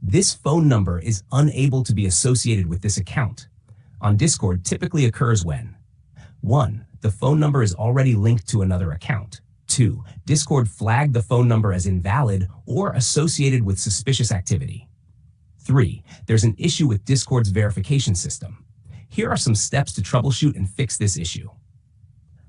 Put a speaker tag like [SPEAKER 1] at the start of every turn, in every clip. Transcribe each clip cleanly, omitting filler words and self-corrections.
[SPEAKER 1] This phone number is unable to be associated with this account on Discord typically occurs when 1. The phone number is already linked to another account. 2. Discord flagged the phone number as invalid or associated with suspicious activity. 3. There's an issue with Discord's verification system. Here are some steps to troubleshoot and fix this issue.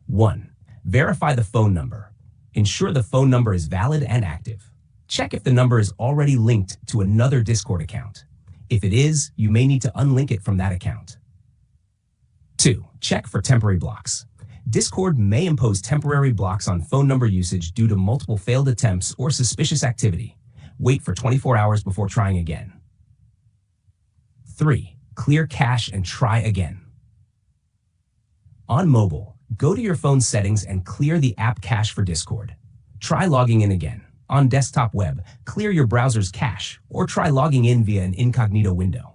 [SPEAKER 1] 1. Verify the phone number. Ensure the phone number is valid and active. Check if the number is already linked to another Discord account. If it is, you may need to unlink it from that account. 2. Check for temporary blocks. Discord may impose temporary blocks on phone number usage due to multiple failed attempts or suspicious activity. Wait for 24 hours before trying again. 3. Clear cache and try again. On mobile, go to your phone settings and clear the app cache for Discord. Try logging in again. On desktop web, clear your browser's cache or try logging in via an incognito window.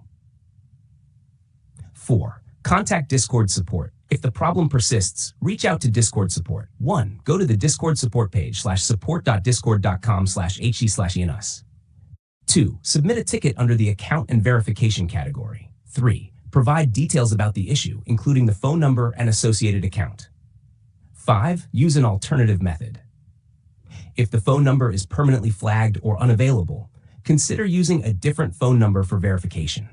[SPEAKER 1] 4. Contact Discord support. If the problem persists, reach out to Discord support. 1. Go to the Discord support page /support.discord.com/he/inus. 2. Submit a ticket under the account and verification category. 3. Provide details about the issue, including the phone number and associated account. 5. Use an alternative method. If the phone number is permanently flagged or unavailable, consider using a different phone number for verification.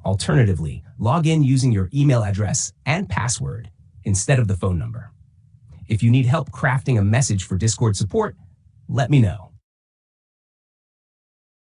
[SPEAKER 1] Alternatively, log in using your email address and password instead of the phone number. If you need help crafting a message for Discord support, let me know.